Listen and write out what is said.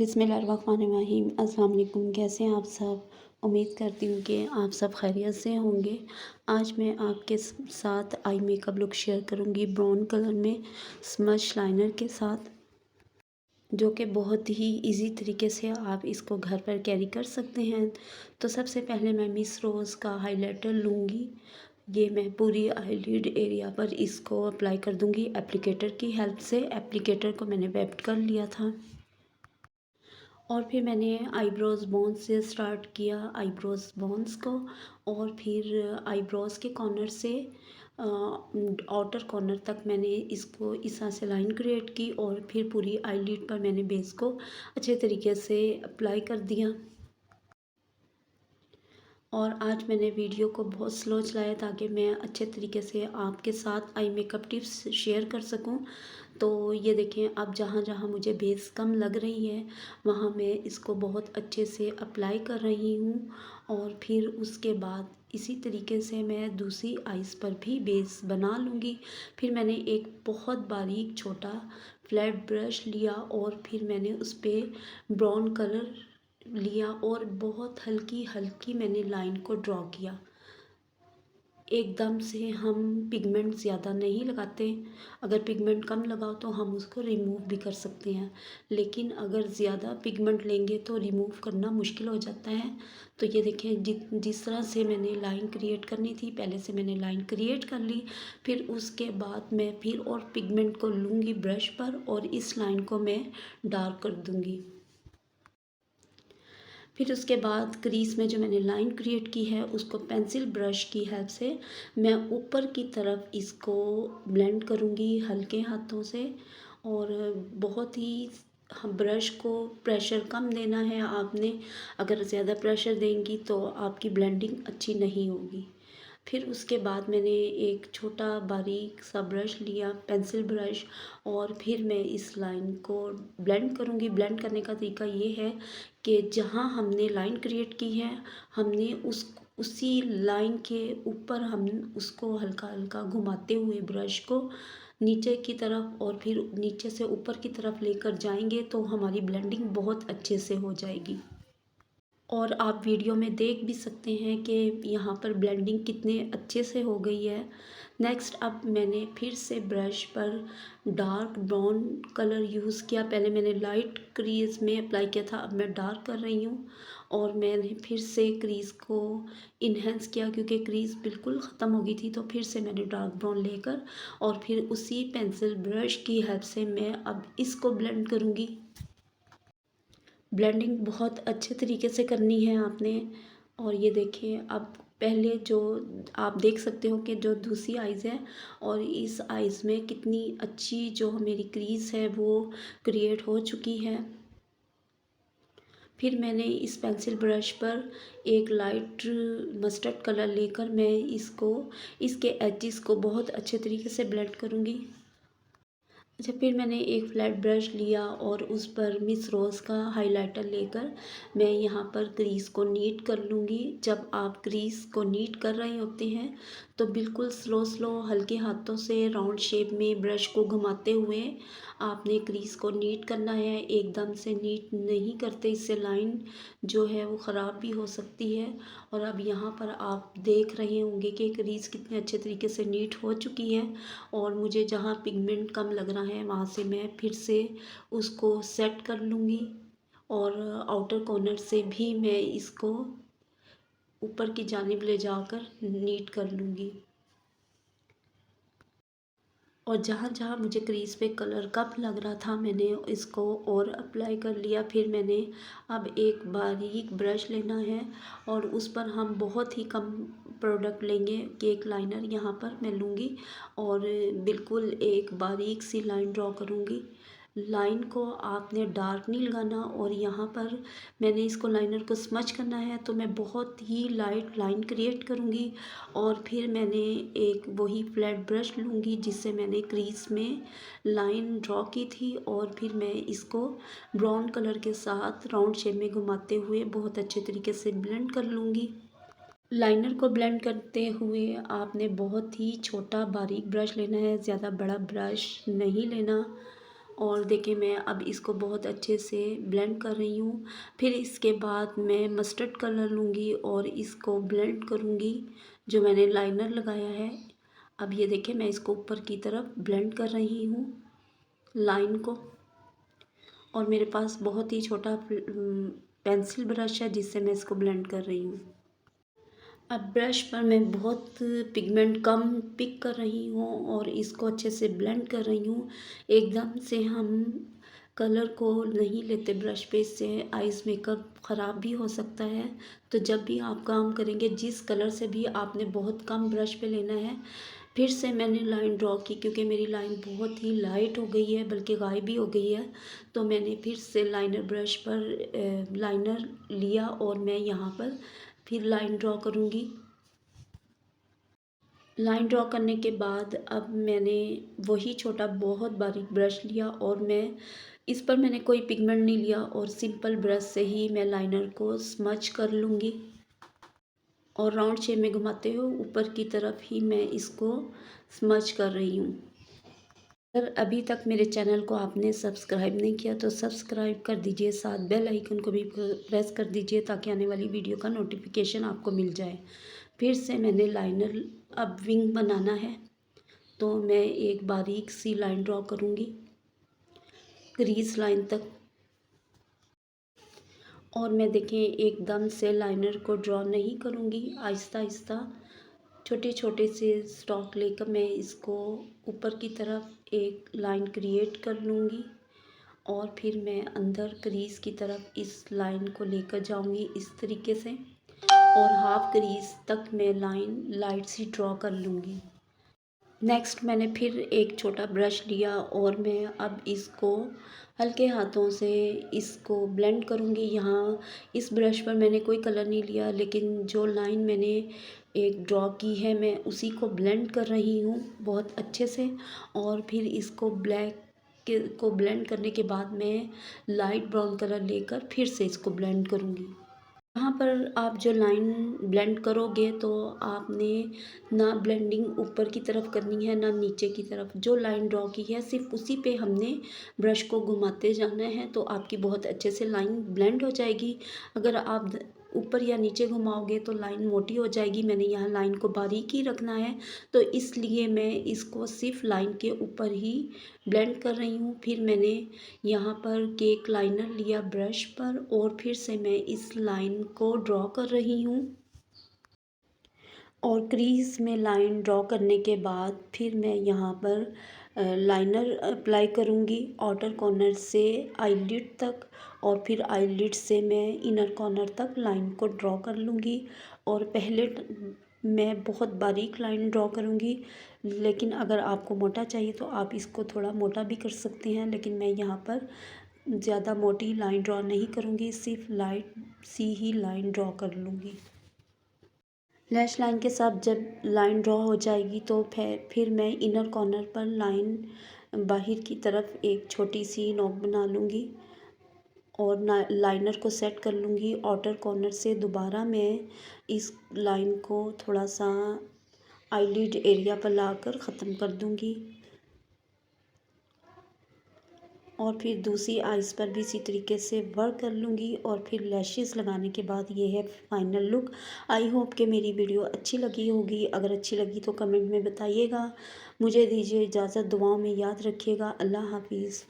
बिस्मिल्लाहिर्रहमानिर्रहीम। अस्सलाम वालेकुम। कैसे हैं आप सब? उम्मीद करती हूँ कि आप सब खैरियत से होंगे। आज मैं आपके साथ आई मेकअप लुक शेयर करूँगी ब्राउन कलर में स्मज लाइनर के साथ, जो कि बहुत ही इजी तरीके से आप इसको घर पर कैरी कर सकते हैं। तो सबसे पहले मैं मिस रोज़ का हाइलाइटर लूँगी। ये मैं पूरी आईलिड एरिया पर इसको अप्लाई कर दूँगी एप्लीकेटर की हेल्प से। एप्लीकेटर को मैंने वेट कर लिया था और फिर मैंने आईब्रोज़ बोन्स से स्टार्ट किया, आईब्रोज़ बोन्स को, और फिर आईब्रोज़ के कॉर्नर से आउटर कॉर्नर तक मैंने इसको इस तरह से लाइन क्रिएट की और फिर पूरी आईलिड पर मैंने बेस को अच्छे तरीके से अप्लाई कर दिया। और आज मैंने वीडियो को बहुत स्लो चलाया ताकि मैं अच्छे तरीके से आपके साथ आई मेकअप टिप्स शेयर कर सकूं। तो ये देखें, अब जहाँ जहाँ मुझे बेस कम लग रही है वहाँ मैं इसको बहुत अच्छे से अप्लाई कर रही हूँ। और फिर उसके बाद इसी तरीके से मैं दूसरी आइज़ पर भी बेस बना लूँगी। फिर मैंने एक बहुत बारीक छोटा फ्लैट ब्रश लिया और फिर मैंने उस पर ब्राउन कलर लिया और बहुत हल्की हल्की मैंने लाइन को ड्रॉ किया। एकदम से हम पिगमेंट ज़्यादा नहीं लगाते। अगर पिगमेंट कम लगाओ तो हम उसको रिमूव भी कर सकते हैं, लेकिन अगर ज़्यादा पिगमेंट लेंगे तो रिमूव करना मुश्किल हो जाता है। तो ये देखें, जिस तरह से मैंने लाइन क्रिएट करनी थी पहले से मैंने लाइन क्रिएट कर ली। फिर उसके बाद मैं फिर और पिगमेंट को लूँगी ब्रश पर और इस लाइन को मैं डार्क कर दूँगी। फिर उसके बाद क्रीज में जो मैंने लाइन क्रिएट की है उसको पेंसिल ब्रश की हेल्प से मैं ऊपर की तरफ इसको ब्लेंड करूँगी हल्के हाथों से। और बहुत ही ब्रश को प्रेशर कम देना है आपने। अगर ज़्यादा प्रेशर देंगी तो आपकी ब्लेंडिंग अच्छी नहीं होगी। फिर उसके बाद मैंने एक छोटा बारीक सा ब्रश लिया, पेंसिल ब्रश, और फिर मैं इस लाइन को ब्लेंड करूँगी। ब्लेंड करने का तरीका ये है कि जहाँ हमने लाइन क्रिएट की है हमने उसी लाइन के ऊपर हम उसको हल्का हल्का घुमाते हुए ब्रश को नीचे की तरफ और फिर नीचे से ऊपर की तरफ लेकर जाएंगे तो हमारी ब्लेंडिंग बहुत अच्छे से हो जाएगी। और आप वीडियो में देख भी सकते हैं कि यहाँ पर ब्लेंडिंग कितने अच्छे से हो गई है। नेक्स्ट अब मैंने फिर से ब्रश पर डार्क ब्राउन कलर यूज़ किया। पहले मैंने लाइट क्रीज में अप्लाई किया था, अब मैं डार्क कर रही हूँ। और मैंने फिर से क्रीज को इन्हेंस किया क्योंकि क्रीज बिल्कुल ख़त्म हो गई थी। तो फिर से मैंने डार्क ब्राउन लेकर और फिर उसी पेंसिल ब्रश की हेल्प से मैं अब इसको ब्लेंड करूँगी। ब्लेंडिंग बहुत अच्छे तरीके से करनी है आपने। और ये देखिए, अब पहले जो आप देख सकते हो कि जो दूसरी आइज़ है और इस आइज़ में कितनी अच्छी जो मेरी क्रीज है वो क्रिएट हो चुकी है। फिर मैंने इस पेंसिल ब्रश पर एक लाइट मस्टर्ड कलर लेकर मैं इसको इसके एजेस को बहुत अच्छे तरीके से ब्लेंड करूँगी। अच्छा, फिर मैंने एक फ्लैट ब्रश लिया और उस पर मिस रोज़ का हाइलाइटर लेकर मैं यहाँ पर क्रीज को नीट कर लूँगी। जब आप क्रीज को नीट कर रहे होते हैं तो बिल्कुल स्लो स्लो हल्के हाथों से राउंड शेप में ब्रश को घुमाते हुए आपने क्रीज को नीट करना है। एकदम से नीट नहीं करते, इससे लाइन जो है वो ख़राब भी हो सकती है। और अब यहाँ पर आप देख रहे होंगे कि क्रीज कितने अच्छे तरीके से नीट हो चुकी है। और मुझे जहाँ पिगमेंट कम लग रहा है वहाँ से मैं फिर से उसको सेट कर लूँगी और आउटर कॉर्नर से भी मैं इसको ऊपर की जानिब ले जाकर नीट कर लूँगी। और जहाँ जहाँ मुझे क्रीज पे कलर कम लग रहा था मैंने इसको और अप्लाई कर लिया। फिर मैंने अब एक बारीक ब्रश लेना है और उस पर हम बहुत ही कम प्रोडक्ट लेंगे। केक लाइनर यहाँ पर मैं लूँगी और बिल्कुल एक बारीक सी लाइन ड्रॉ करूँगी। लाइन को आपने डार्क नहीं लगाना। और यहाँ पर मैंने इसको लाइनर को स्मच करना है तो मैं बहुत ही लाइट लाइन क्रिएट करूँगी। और फिर मैंने एक वही फ्लैट ब्रश लूँगी जिससे मैंने क्रीज में लाइन ड्रॉ की थी और फिर मैं इसको ब्राउन कलर के साथ राउंड शेप में घुमाते हुए बहुत अच्छे तरीके से ब्लेंड कर लूँगी। लाइनर को ब्लेंड करते हुए आपने बहुत ही छोटा बारीक ब्रश लेना है, ज़्यादा बड़ा ब्रश नहीं लेना। और देखिए मैं अब इसको बहुत अच्छे से ब्लेंड कर रही हूँ। फिर इसके बाद मैं मस्टर्ड कलर लूँगी और इसको ब्लेंड करूँगी जो मैंने लाइनर लगाया है। अब ये देखिए मैं इसको ऊपर की तरफ ब्लेंड कर रही हूँ लाइन को। और मेरे पास बहुत ही छोटा पेंसिल ब्रश है जिससे मैं इसको ब्लेंड कर रही हूँ। अब ब्रश पर मैं बहुत पिगमेंट कम पिक कर रही हूँ और इसको अच्छे से ब्लेंड कर रही हूँ। एकदम से हम कलर को नहीं लेते ब्रश पे, इससे आइज़ मेकअप ख़राब भी हो सकता है। तो जब भी आप काम करेंगे जिस कलर से भी आपने बहुत कम ब्रश पे लेना है। फिर से मैंने लाइन ड्रॉ की क्योंकि मेरी लाइन बहुत ही लाइट हो गई है, बल्कि गायब भी हो गई है। तो मैंने फिर से लाइनर ब्रश पर लाइनर लिया और मैं यहाँ पर फिर लाइन ड्रॉ करूँगी। लाइन ड्रॉ करने के बाद अब मैंने वही छोटा बहुत बारीक ब्रश लिया और मैं इस पर मैंने कोई पिगमेंट नहीं लिया और सिंपल ब्रश से ही मैं लाइनर को स्मच कर लूँगी। और राउंड शेप में घुमाते हुए ऊपर की तरफ ही मैं इसको स्मच कर रही हूँ। अगर अभी तक मेरे चैनल को आपने सब्सक्राइब नहीं किया तो सब्सक्राइब कर दीजिए, साथ बेल आइकन को भी प्रेस कर दीजिए ताकि आने वाली वीडियो का नोटिफिकेशन आपको मिल जाए। फिर से मैंने लाइनर अब विंग बनाना है तो मैं एक बारीक सी लाइन ड्रॉ करूँगी क्रीज लाइन तक। और मैं देखें एकदम से लाइनर को ड्रॉ नहीं करूँगी, आहिस्ता आहिस्ता छोटे छोटे से स्ट्रोक लेकर मैं इसको ऊपर की तरफ एक लाइन क्रिएट कर लूँगी। और फिर मैं अंदर क्रीज की तरफ इस लाइन को लेकर जाऊँगी इस तरीके से और हाफ क्रीज तक मैं लाइन लाइट सी ड्रॉ कर लूँगी। नेक्स्ट मैंने फिर एक छोटा ब्रश लिया और मैं अब इसको हल्के हाथों से इसको ब्लेंड करूँगी। यहाँ इस ब्रश पर मैंने कोई कलर नहीं लिया, लेकिन जो लाइन मैंने एक ड्रॉ की है मैं उसी को ब्लेंड कर रही हूँ बहुत अच्छे से। और फिर इसको ब्लैक को ब्लेंड करने के बाद मैं लाइट ब्राउन कलर लेकर फिर से इसको ब्लेंड करूँगी। यहाँ पर आप जो लाइन ब्लेंड करोगे तो आपने ना ब्लेंडिंग ऊपर की तरफ करनी है ना नीचे की तरफ। जो लाइन ड्रॉ की है सिर्फ उसी पे हमने ब्रश को घुमाते जाना है तो आपकी बहुत अच्छे से लाइन ब्लेंड हो जाएगी। अगर आप ऊपर या नीचे घुमाओगे तो लाइन मोटी हो जाएगी। मैंने यहाँ लाइन को बारीक ही रखना है तो इसलिए मैं इसको सिर्फ लाइन के ऊपर ही ब्लेंड कर रही हूँ। फिर मैंने यहाँ पर केक लाइनर लिया ब्रश पर और फिर से मैं इस लाइन को ड्रॉ कर रही हूँ। और क्रीज में लाइन ड्रॉ करने के बाद फिर मैं यहाँ पर लाइनर अप्लाई करूँगी आउटर कॉर्नर से आईलिड तक और फिर आईलिड से मैं इनर कॉर्नर तक लाइन को ड्रॉ कर लूँगी। और पहले मैं बहुत बारीक लाइन ड्रॉ करूँगी, लेकिन अगर आपको मोटा चाहिए तो आप इसको थोड़ा मोटा भी कर सकते हैं, लेकिन मैं यहाँ पर ज़्यादा मोटी लाइन ड्रॉ नहीं करूँगी, सिर्फ लाइट सी ही लाइन ड्रॉ कर लूँगी। लैश लाइन के साथ जब लाइन ड्रॉ हो जाएगी तो फिर मैं इनर कॉर्नर पर लाइन बाहर की तरफ एक छोटी सी नोक बना लूँगी और लाइनर को सेट कर लूँगी। आउटर कॉर्नर से दोबारा मैं इस लाइन को थोड़ा सा आईलिड एरिया पर लाकर ख़त्म कर दूँगी और फिर दूसरी आइज़ पर भी इसी तरीके से वर्क कर लूँगी और फिर लैशेस लगाने के बाद ये है फाइनल लुक। आई होप कि मेरी वीडियो अच्छी लगी होगी। अगर अच्छी लगी तो कमेंट में बताइएगा। मुझे दीजिए इजाज़त, दुआओं में याद रखिएगा। अल्लाह हाफिज़।